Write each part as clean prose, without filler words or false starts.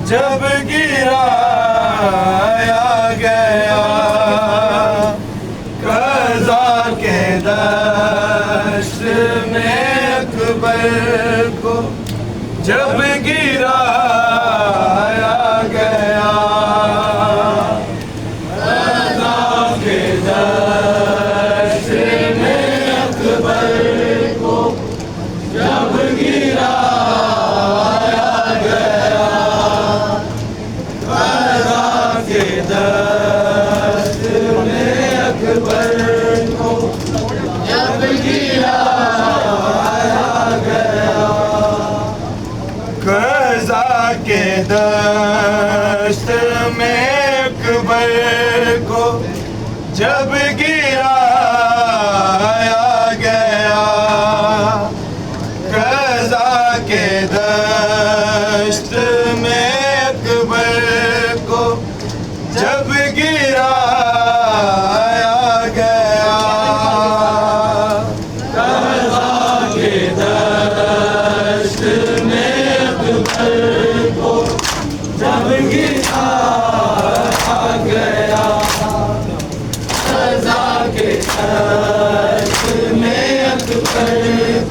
جب گرایا گیا قضا کے دشت میں اکبر کو، جب گرایا گیا قضا کے دشت میں اکبر کو، جب گرایا گیا کے دشت میں اکبر کو، جب گرایا گیا قضا کے دشت میں اکبر کو، جب گرایا گیا قضا کے دشت میں اکبر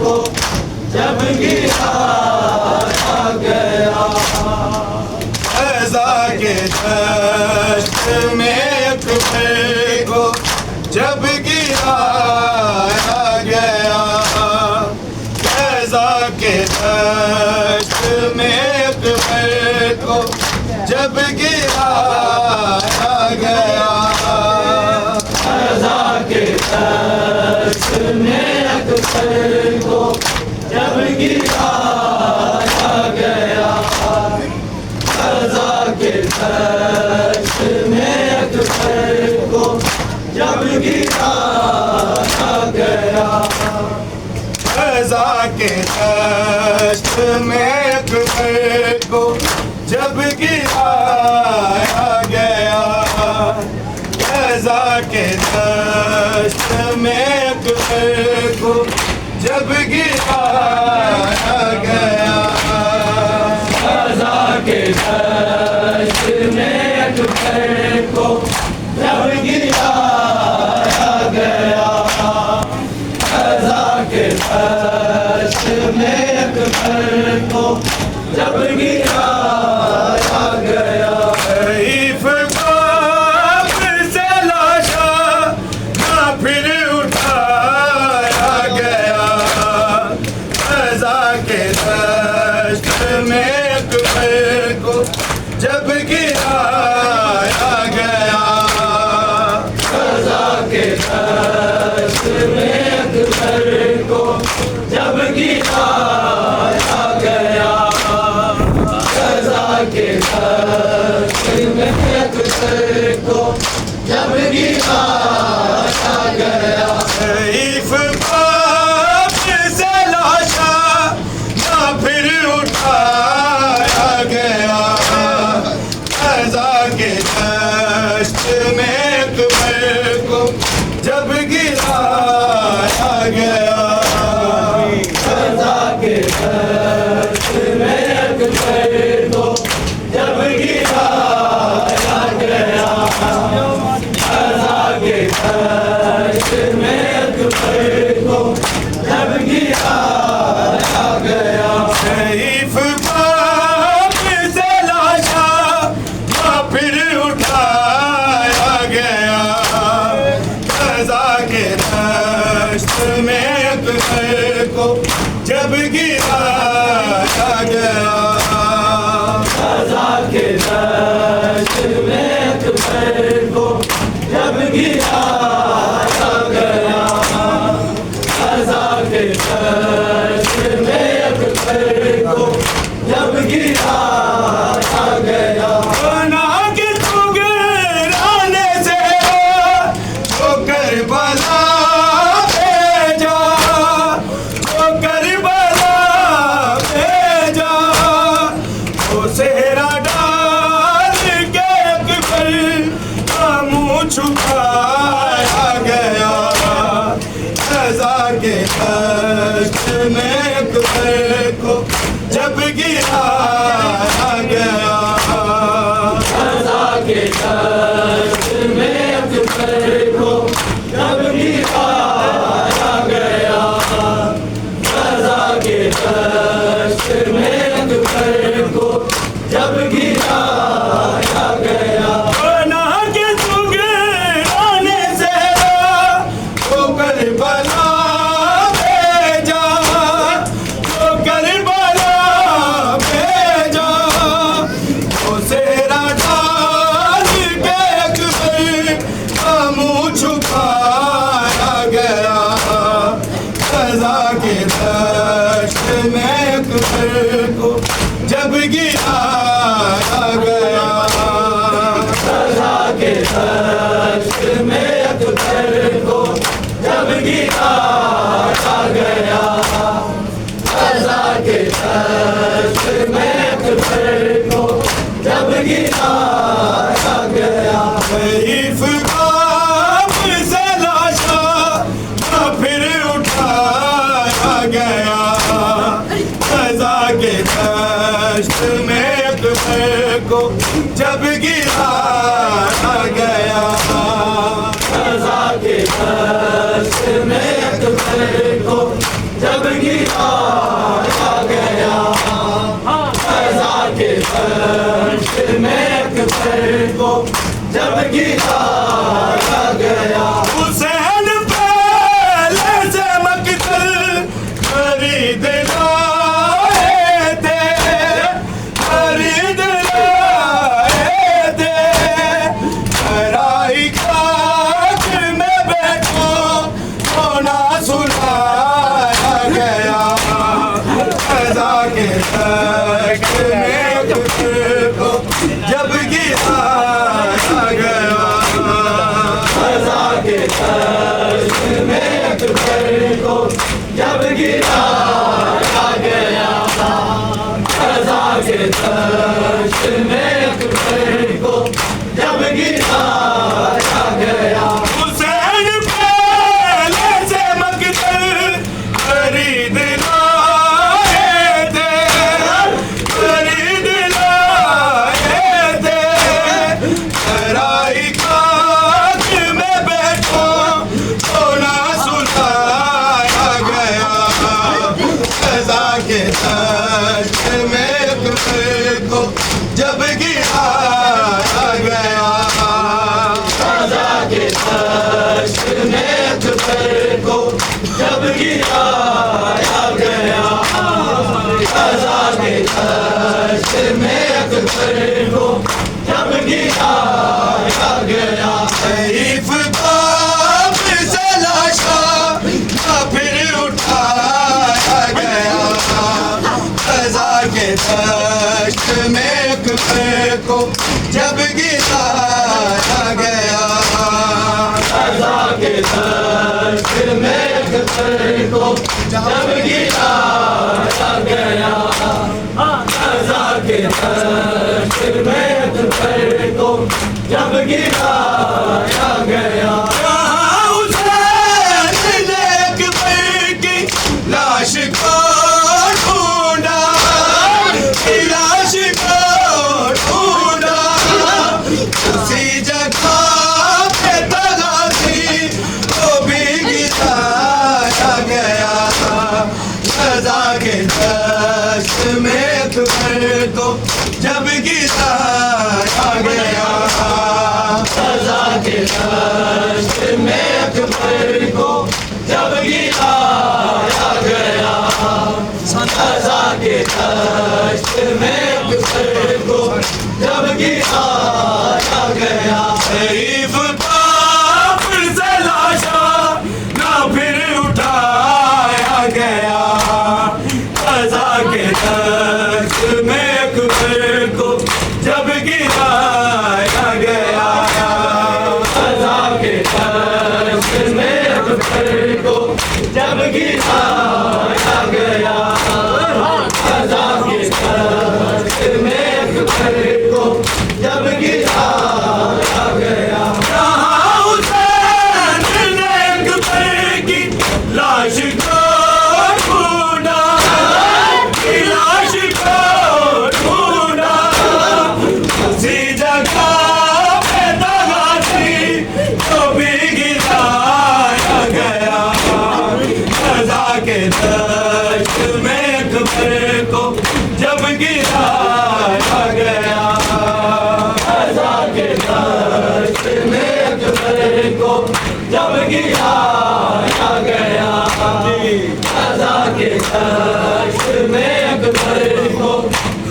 کو، جب گرایا گیا قضا کے دشت میں اکبر کو، جب گرایا گیا قضا کے دشت میں اکبر کو، جب گرایا گیا قضا کے دشت میں اکبر کو، جب گرایا گیا قضا کے دشت میں اکبر کو، جب گرایا گیا قضا کے دشت میں اکبر کو، جب گرایا گیا قضا کے دشت میں اکبر کو، جب گرایا گیا قضا کے دشت میں اکبر کو، جب گرایا گیا قضا کے دشت میں اکبر کو، جب گرایا گیا قضا کے دشت چشم اکبر کو جب گرایا گیا ضعیف باپ سے لاشا نہ پھر اٹھایا گیا قضا کے دشت میں اکبر کو جب گرایا گیا قضا کے دشت میں اکبر کو جب گرایا گیا قضا کے دشت میں اکبر کو جب گرایا گیا ضعیف باپ سے لاشا نہ پھر اٹھایا گیا قضا کے دشت میں اکبر کو جب گرایا گیا قضا کے دشت میں اکبر کو جب گرایا گیا قضا کے دشت میں اکبر کو جب گرایا گیا ضعیف باپ سے لاشا نہ پھر اٹھایا گیا قضا کے دشت میں اکبر کو جب گرایا گیا قضا کے دشت میں اکبر کو جب گرایا گیا قضا کے دشت میں اکبر کو جب گرایا گیا بنا کے ٹھکرانے سے جو کربلا بھیجا جو کربلا بھیجا وہ صحرا ڈال کے اکبر کا منہ چھپایا گیا قضا کے دشت میں اکبر کو جب گرایا گیا قضا کے دشت میں اکبر کو جب گرایا گیا قضا کے دشت میں اکبر کو جب گرایا گیا بنا کے ٹھکرانے سے جو کربلا بھیجا جو کربلا بھیجا وہ صحرا ڈال کے اکبر کا منہ چھپایا گیا قضا کے دشت میں اکبر کو جب گرایا گیا قضا کے دشت میں اکبر کو جب گرایا گیا قضا کے دشت میں اکبر کو جب گرایا گیا ضعیف باپ سے لاشا نہ پھر اٹھایا گیا قضا کے دشت میں اکبر کو جب گرایا گیا قضا کے دشت میں اکبر کو جب گرایا گیا قضا کے دشت میں اکبر کو جب گرایا گیا حسین پہلے سے مقتل خرید لائے تھے خرید لائے تھے ہرائی خاک میں بیٹھو ہونا سلایا گیا قضا کے دشت میں اکبر کو جب گرایا گیا قضا کے دشت میں اکبر کو جب گرایا گیا قضا کے دشت میں اکبر کو جب گرایا گیا حسین پہلے سے مقتل خرید لائے تھے خرید لائے تھے ہرائی خاک میں بیٹھو ہونا سلایا گیا کے دشت میں اکبر کو جب گرایا گیا، غزہ کے دشت میں اکبر کو جب گرایا گیا، غزہ کے دشت میں اکبر کو جب گرایا گیا، سیف باپ سے لاشا نہ پھر اٹھایا گیا، غزہ کے دشت میں اکبر کو جب گرایا گیا، غزہ کے دشت میں اکبر کو جب گرایا گیا، غزہ کے دشت میں اکبر کو جب گرایا گیا، حسین نے اکبر کی لاش کو ڈھونڈا، لاش کو ڈھونڈا، اسی جگہ پہ تغازی کو بھی گرایا گیا، غزہ کے دشت میں اکبر کو جب گرایا گیا، غزہ کے دشت میں اکبر کو جب گرایا گیا، غزہ کے دشت میں اکبر کو جب گرایا گیا، شریف باپ سے لاشا نہ پھر اٹھایا گیا، غزہ کے دشت میں اکبر کو جب گرایا گیا، غزہ کے دشت میں اکبر کو جب گرایا گیا، غزہ کے دشت میں اکبر کو جب گرایا گیا، جہاں حسین نے اکبر کی لاش کو ڈھونڈا، لاش کو ڈھونڈا، اسی جگہ پہ تغازی کو بھی گرایا گیا، غزہ کے دشت میں اکبر کو جب گرایا گیا، غزہ کے دشت میں اکبر کو جب گرایا گیا، غزہ کے دشت میں اکبر کو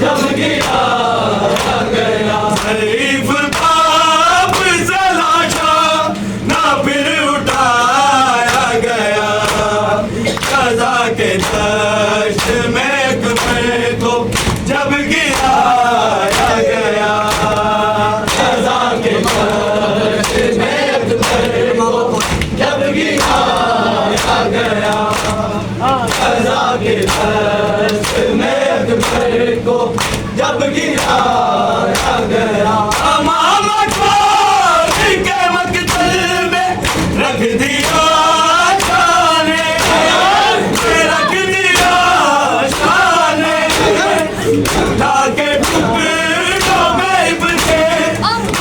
جب گرایا گیا، شریف باپ سے لاشا نہ پھر اٹھایا گیا، غزہ کے دشت میں اکبر کو جب گرایا گیا، غزہ کے دشت میں اکبر کو جب گرایا گیا، غزہ کے دشت میں اکبر کو جب گرایا گیا، امام اکبر کے مقتل میں رکھ دیا شان نے، رکھ دیا شان نے، اٹھا کے ٹکڑوں میں ابن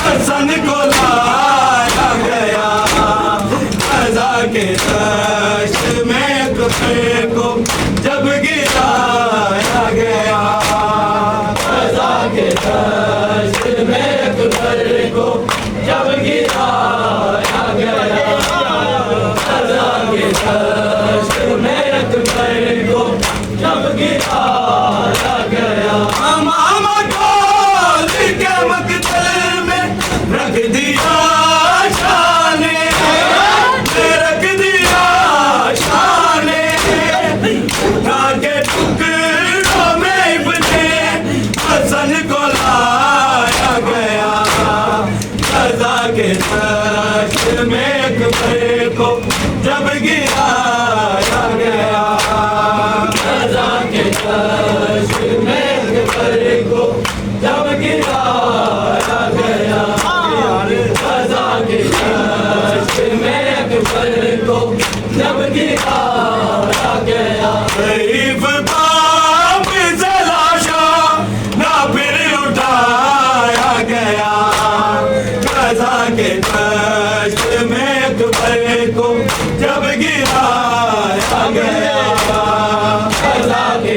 حسن کو لایا گیا، غزہ کے دشت میں اکبر کو جب گرایا گیا، غزہ کے دشت میں اکبر کو جب گرایا گیا، غزہ کے دشت میں اکبر کو جب گرایا گیا، امام غازی کے مقتل میں رکھ دیا شان نے، رکھ دیا شان نے، اٹھا کے ٹکڑوں میں ابن حسن کو لایا گیا، غزہ کے دشت میں اکبر کو جب گرایا گیا، غزہ کے دشت میں اکبر کو جب گرایا گیا، غزہ کے دشت میں اکبر کو جب گرایا گیا، شریف باپ سے لاشا نہ پھر اٹھایا گیا، غزہ کے دشت میں اکبر کو جب گرایا گیا، غزہ کے